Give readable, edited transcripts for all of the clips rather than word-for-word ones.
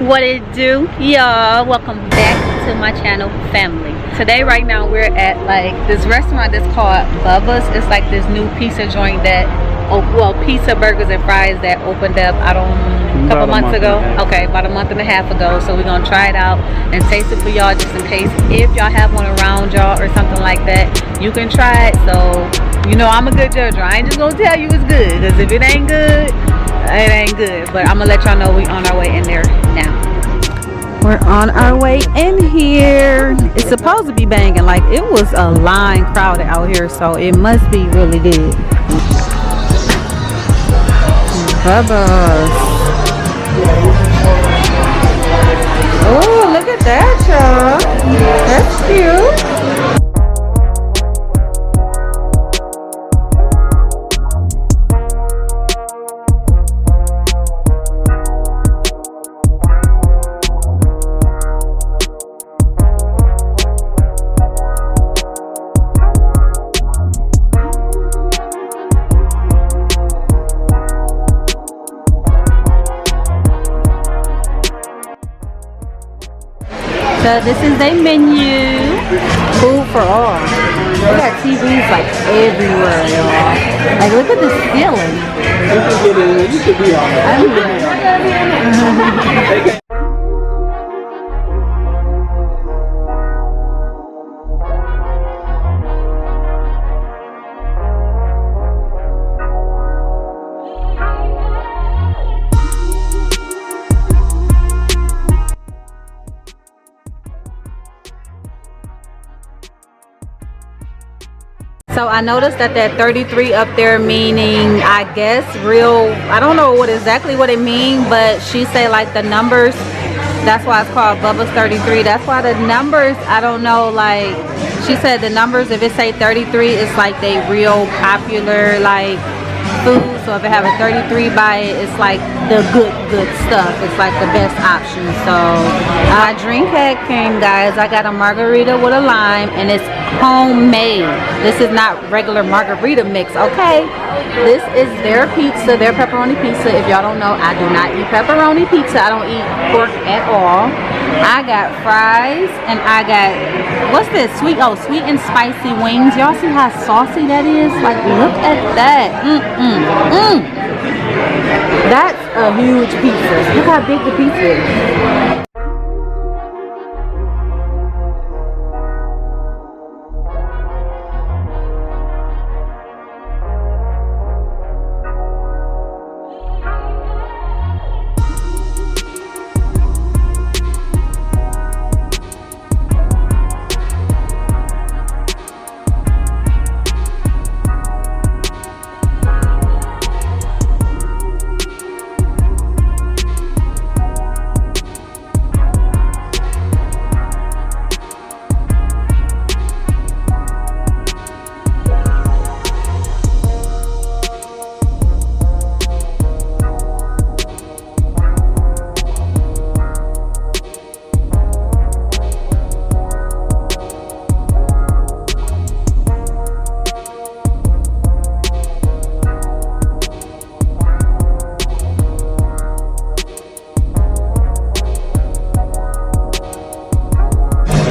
What it do, y'all? Welcome back to my channel, family. Today right now we're at like this restaurant that's called Bubba's. It's like this new pizza joint that pizza, burgers and fries that opened up a couple months ago. Okay, about a month and a half ago. So we're gonna try it out and taste it for y'all, just in case if y'all have one around y'all or something like that, you can try it. So you know I'm a good judge. I ain't just gonna tell you it's good, because if it ain't good, it ain't good. But I'm gonna let y'all know we on our way in there now. We're on our way in here. It's supposed to be banging. Like, it was a line crowded out here, so it must be really good. Bubba's. Oh, look at that, y'all. That's cute. So this is their menu. Food for all. They got TVs like everywhere, y'all. Like, look at the ceiling. You should be on it. So I noticed that 33 up there meaning, I guess, real, I don't know exactly what it means, but she said like the numbers, that's why it's called Bubba's 33. That's why the numbers, I don't know, like, she said the numbers, if it say 33, it's like they real popular, like, food. So if it have a 33 by it, it's like the good stuff. It's like the best option. So my drink had came, guys. I got a margarita with a lime, and it's homemade. This is not regular margarita mix, okay? This is their pizza, their pepperoni pizza. If y'all don't know, I do not eat pepperoni pizza. I don't eat pork at all. I got fries, and I got, what's this? Sweet and spicy wings. Y'all see how saucy that is? Like, look at that. That's a huge pizza. Look how big the pizza is.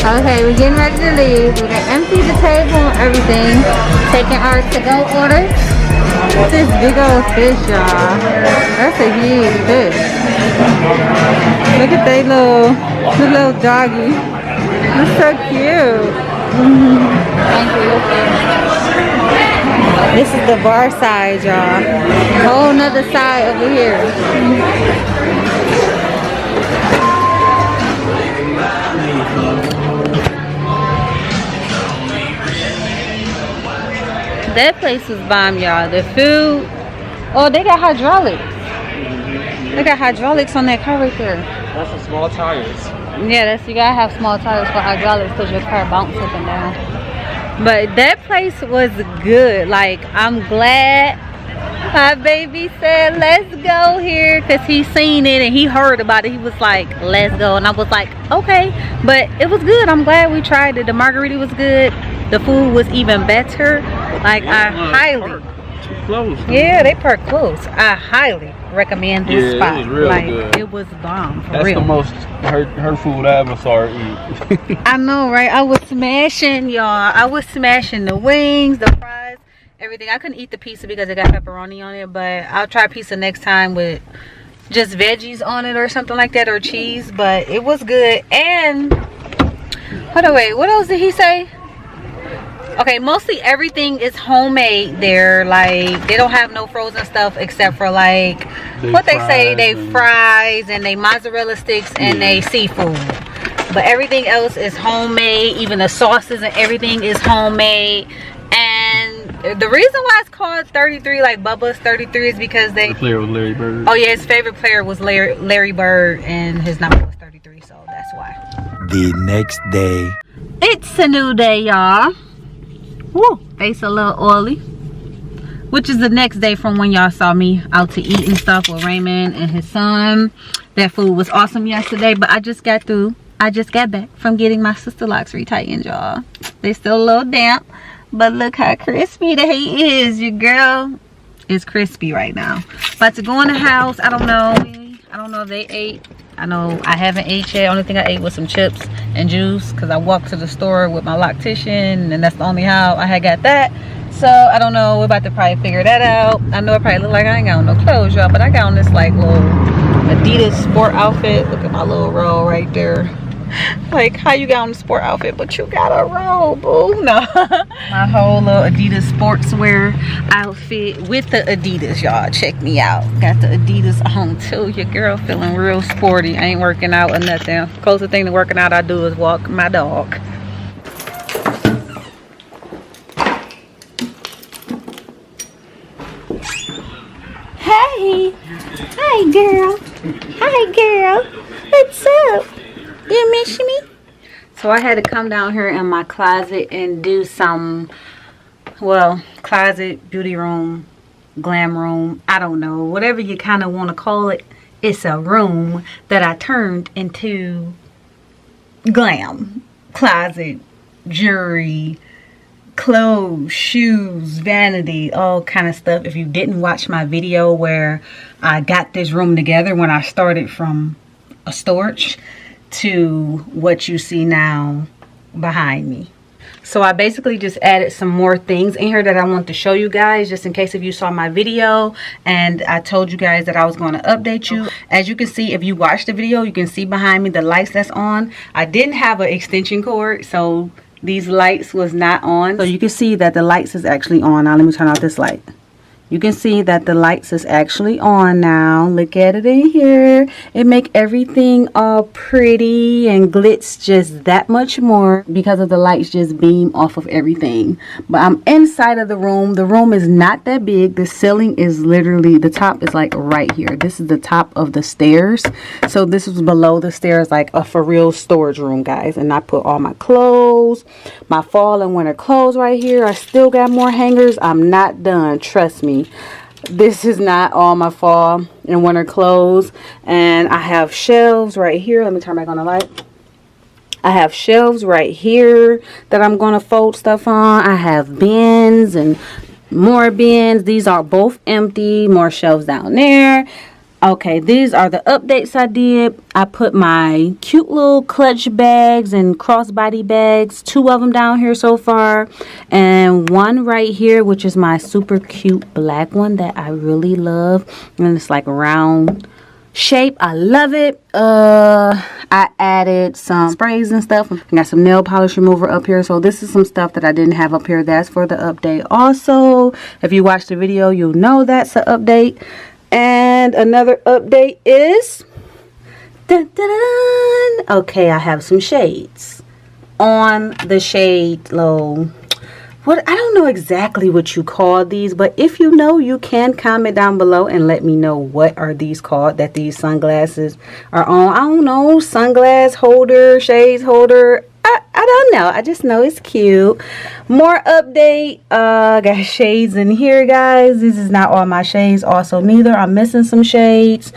Okay, we're getting ready to leave. We're gonna empty the table and everything. Taking our to-go order. Look at this big old fish, y'all. That's a huge fish. Look at the little doggy. That's so cute. Thank you. This is the bar side, y'all. Whole nother side over here. That place was bomb, y'all. The food, oh, they got hydraulics. They got hydraulics on that car right there. That's the small tires. Yeah, you gotta have small tires for hydraulics because your car bounces up and down. But that place was good. Like, I'm glad my baby said let's go here, because he seen it and he heard about it. He was like, let's go, and I was like, okay. But it was good. I'm glad we tried it. The margarita was good. The food was even better. Like, I highly close. Yeah, they park close. I highly recommend this spot. It was real like, good. It was bomb, for That's real. the most her food I ever saw her eat. I know, right? I was smashing, y'all. I was smashing the wings, the fries, everything. I couldn't eat the pizza because it got pepperoni on it, but I'll try pizza next time with just veggies on it or something like that, or cheese. But it was good. And hold on, wait, what else did he say? Okay, mostly everything is homemade there. Like, they don't have no frozen stuff except for like what they say, they fries and they mozzarella sticks and they seafood. But everything else is homemade. Even the sauces and everything is homemade. And the reason why it's called 33, like Bubba's 33, is because The player was Larry Bird. oh yeah, his favorite player was Larry Bird, and his number was 33, so that's why. The next day. It's a new day, y'all. Woo, face a little oily. Which is the next day from when y'all saw me out to eat and stuff with Raymond and his son. That food was awesome yesterday, but I just got back from getting my sister locks retightened, y'all. They still a little damp, but look how crispy the hair is. Your girl is crispy right now. About to go in the house. I don't know if they ate. I know I haven't ate yet. Only thing I ate was some chips and juice because I walked to the store with my loctician, and that's the only how I had got that. So I don't know. We're about to probably figure that out. I know it probably look like I ain't got on no clothes, y'all, but I got on this like little Adidas sport outfit. Look at my little roll right there. Like, how you got on the sport outfit but you got a roll, boo? No. My whole little Adidas sportswear outfit with the Adidas, y'all. Check me out. Got the Adidas on too. Your girl feeling real sporty. I ain't working out or nothing. Closest thing to working out I do is walk my dog. Hey. Hi, girl. Hi, girl. What's up? You miss me? So I had to come down here in my closet and do some, well, closet, beauty room, glam room, I don't know, whatever you kind of want to call it. It's a room that I turned into glam, closet, jewelry, clothes, shoes, vanity, all kind of stuff. If you didn't watch my video where I got this room together when I started from a storage to what you see now behind me. So I basically just added some more things in here that I want to show you guys, just in case if you saw my video and I told you guys that I was going to update you. As you can see, if you watch the video, you can see behind me the lights that's on. I didn't have an extension cord, so these lights was not on. So you can see that the lights is actually on. Now let me turn off this light. You can see that the lights is actually on now. Look at it in here. It make everything all pretty and glitz just that much more because of the lights just beam off of everything. But I'm inside of the room. The room is not that big. The ceiling is literally, the top is like right here. This is the top of the stairs. So this is below the stairs, like a for real storage room, guys. And I put all my clothes, my fall and winter clothes right here. I still got more hangers. I'm not done, trust me. This is not all my fall and winter clothes. And I have shelves right here. Let me turn back on the light. I have shelves right here that I'm going to fold stuff on. I have bins and more bins. These are both empty. More shelves down there. Okay, these are the updates I did. I put my cute little clutch bags and crossbody bags, 2 of them down here so far, and one right here, which is my super cute black one that I really love, and it's like round shape. I love it. I added some sprays and stuff. I got some nail polish remover up here, so this is some stuff that I didn't have up here. That's for the update also. If you watch the video, you'll know that's an update. And another update is, dun, dun, dun, dun. Okay, I have some shades on the shade low. What, I don't know exactly what you call these, but if you know, you can comment down below and let me know what are these called that these sunglasses are on. I don't know, sunglass holder, shades holder. I don't know. I just know it's cute. More update. Got shades in here, guys. This is not all my shades. Also, neither. I'm missing some shades.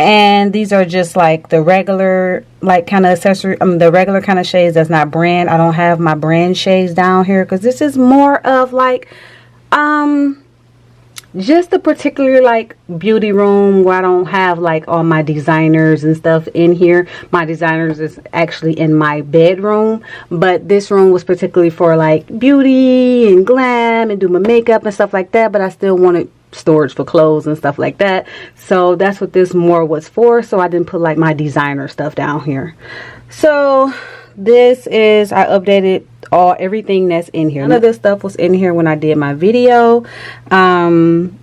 And these are just like the regular, like kind of accessory. The regular kind of shades that's not brand. I don't have my brand shades down here because this is more of like, just a particular like beauty room where I don't have like all my designers and stuff in here. My designers is actually in my bedroom, but this room was particularly for like beauty and glam and do my makeup and stuff like that, but I still wanted storage for clothes and stuff like that. So that's what this more was for. So I didn't put like my designer stuff down here. So this is, I updated everything that's in here. None of this stuff was in here when I did my video,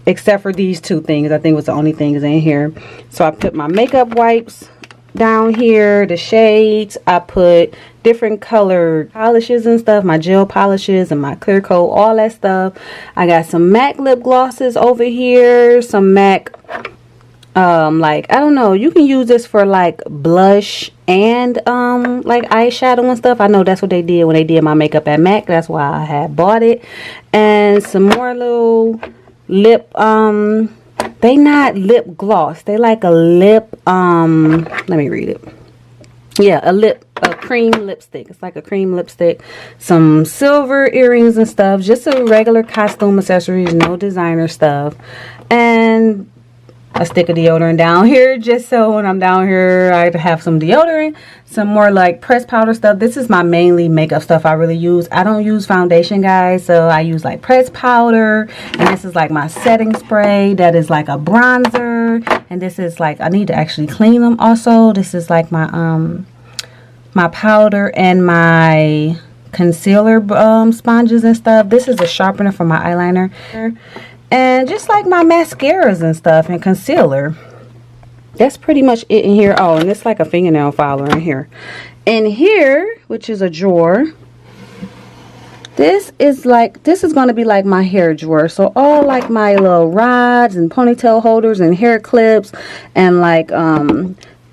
except for these two things. I think was the only things in here. So I put my makeup wipes down here, the shades. I put different colored polishes and stuff, my gel polishes and my clear coat, all that stuff. I got some MAC lip glosses over here, some MAC like, I don't know, you can use this for like blush and like eyeshadow and stuff. I know that's what they did when they did my makeup at MAC. That's why I had bought it. And some more little lip, they not lip gloss, they like a lip, let me read it. Yeah, a cream lipstick. It's like a cream lipstick. Some silver earrings and stuff. Just a regular costume accessories, no designer stuff. And a stick of deodorant down here, just so when I'm down here I have some deodorant. Some more like pressed powder stuff. This is my mainly makeup stuff I really use. I don't use foundation, guys, so I use like pressed powder. And this is like my setting spray that is like a bronzer. And this is like, I need to actually clean them also. This is like my my powder and my concealer sponges and stuff. This is a sharpener for my eyeliner. And just like my mascaras and stuff and concealer. That's pretty much it in here. Oh, and it's like a fingernail filer in here. In here, which is a drawer, this is going to be like my hair drawer. So all like my little rods and ponytail holders and hair clips and like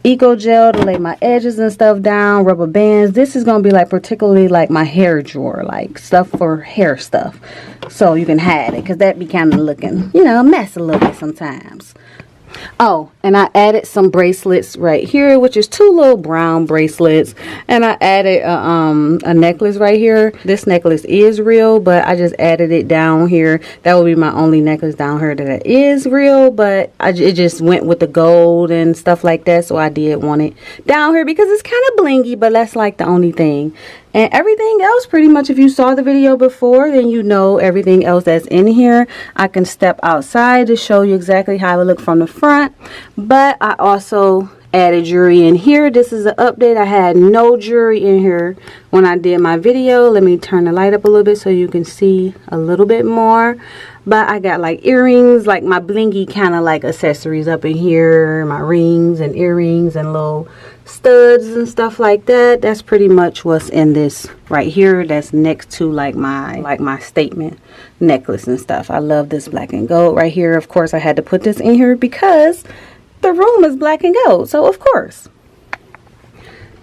Eco Gel to lay my edges and stuff down, rubber bands. This is going to be like particularly like my hair drawer, like stuff for hair stuff. So you can hide it, because that be kind of looking, you know, a mess a little bit sometimes. Oh, and I added some bracelets right here, which is two little brown bracelets. And I added a necklace right here. This necklace is real, but I just added it down here. That will be my only necklace down here that is real, but it just went with the gold and stuff like that. So I did want it down here because it's kind of blingy, but that's like the only thing. And everything else, pretty much, if you saw the video before, then you know everything else that's in here. I can step outside to show you exactly how it look from the front. But I also added jewelry in here. This is an update. I had no jewelry in here when I did my video. Let me turn the light up a little bit so you can see a little bit more. But I got like earrings, like my blingy kind of like accessories up in here. My rings and earrings and little studs and stuff like that. That's pretty much what's in this right here. That's next to like my statement necklace and stuff. I love this black and gold right here. Of course, I had to put this in here because the room is black and gold. So of course.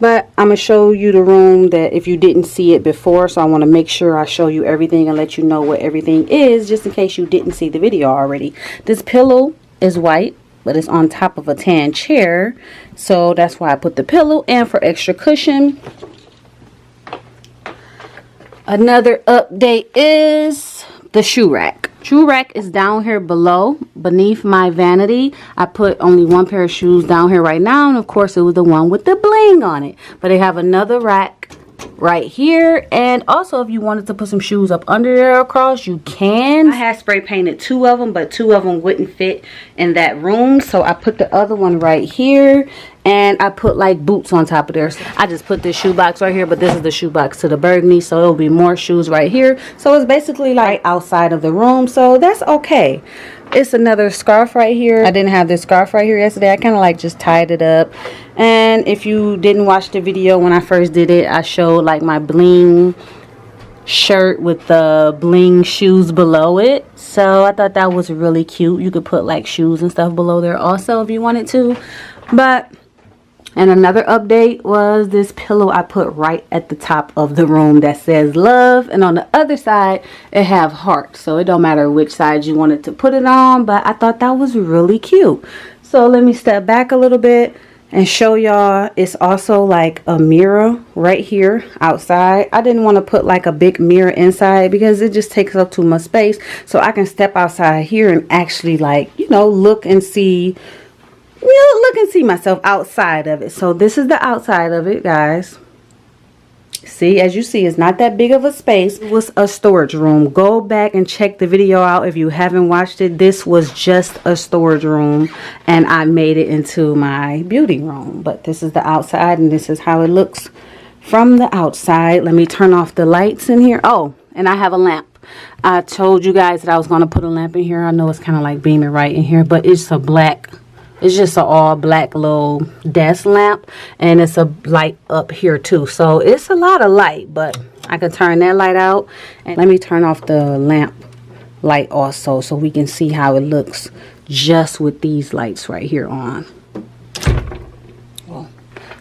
But I'm going to show you the room that if you didn't see it before. So I want to make sure I show you everything and let you know what everything is, just in case you didn't see the video already. This pillow is white, but it's on top of a tan chair. So that's why I put the pillow. And for extra cushion, another update is the shoe rack. Shoe rack is down here below, beneath my vanity. I put only one pair of shoes down here right now, and of course it was the one with the bling on it. But they have another rack right here, and also if you wanted to put some shoes up under there across, you can. I had spray painted two of them, but two of them wouldn't fit in that room, so I put the other one right here. And I put like boots on top of there. I just put this shoe box right here, but this is the shoe box to the burgundy, so it'll be more shoes right here. So it's basically like outside of the room, so that's okay. It's another scarf right here. I didn't have this scarf right here yesterday. I kind of like just tied it up. And if you didn't watch the video when I first did it, I showed like my bling shirt with the bling shoes below it. So I thought that was really cute. You could put like shoes and stuff below there also if you wanted to. And another update was this pillow I put right at the top of the room that says love, and on the other side it have hearts, so it don't matter which side you wanted to put it on, but I thought that was really cute. So let me step back a little bit and show y'all it's also like a mirror right here outside. I didn't want to put like a big mirror inside because it just takes up too much space, so I can step outside here and actually, like, you know, look and see myself outside of it. So this is the outside of it, guys. See, as you see, it's not that big of a space. It was a storage room. Go back and check the video out if you haven't watched it. This was just a storage room and I made it into my beauty room. But this is the outside and this is how it looks from the outside. Let me turn off the lights in here. Oh, and I have a lamp. I told you guys that I was going to put a lamp in here. I know it's kind of like beaming right in here, but it's a black, it's just an all black little desk lamp, and it's a light up here too. So it's a lot of light, but I can turn that light out. And let me turn off the lamp light also so we can see how it looks just with these lights right here on.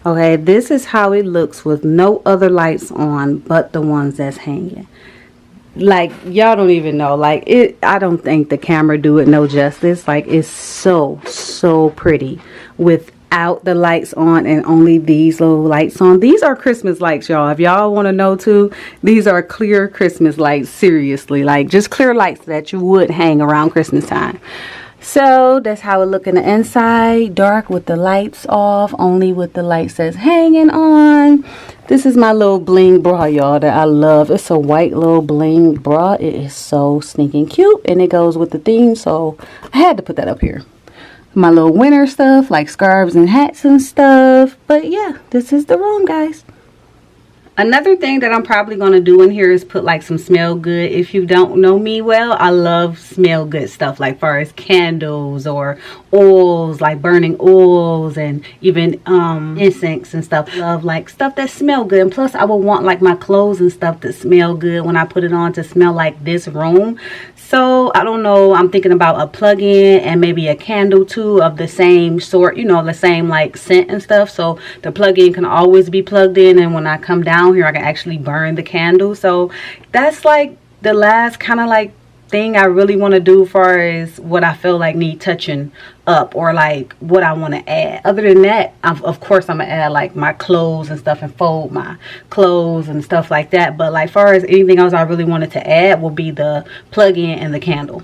Okay, this is how it looks with no other lights on but the ones that's hanging. Like, y'all don't even know, like, it, I don't think the camera do it no justice. Like, it's so pretty without the lights on and only these little lights on. These are Christmas lights, y'all. If y'all want to know too, these are clear Christmas lights. Seriously, like, just clear lights that you would hang around Christmas time. So that's how it look in the inside, dark with the lights off, only with the lights that's hanging on. This is my little bling bra, y'all, that I love. It's a white little bling bra. It is so sneaking cute, and it goes with the theme, so I had to put that up here. My little winter stuff, like scarves and hats and stuff. But yeah, this is the room, guys. Another thing that I'm probably going to do in here is put like some smell good. If you don't know me well, I love smell good stuff, like far as candles or oils, like burning oils, and even incense and stuff. Love like stuff that smell good. And plus I would want like my clothes and stuff to smell good when I put it on, to smell like this room. So I don't know, I'm thinking about a plug-in and maybe a candle too of the same sort, you know, the same like scent and stuff. So the plug-in can always be plugged in, and when I come down here I can actually burn the candle. So that's like the last kind of like thing I really want to do as far as what I feel like need touching up, or like what I want to add. Other than that, of course I'm gonna add like my clothes and stuff and fold my clothes and stuff like that. But like far as anything else I really wanted to add will be the plug-in and the candle.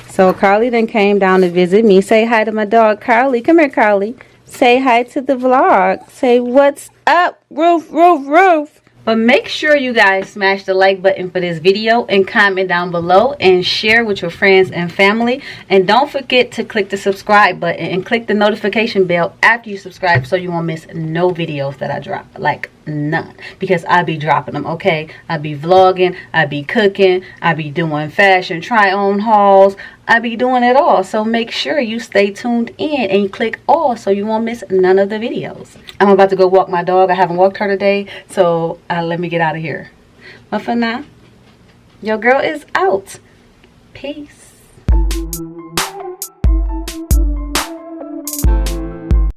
So Carly then came down to visit me. Say hi to my dog Carly. Come here, Carly. Say hi to the vlog. Say what's up, roof, roof, roof. But make sure you guys smash the like button for this video and comment down below and share with your friends and family. And don't forget to click the subscribe button and click the notification bell after you subscribe so you won't miss no videos that I drop. Like none, because I be dropping them, okay? I be vlogging, I be cooking, I be doing fashion try on hauls, I be doing it all. So make sure you stay tuned in and you click all so you won't miss none of the videos. I'm about to go walk my dog. I haven't walked her today, so let me get out of here. But for now, your girl is out. Peace.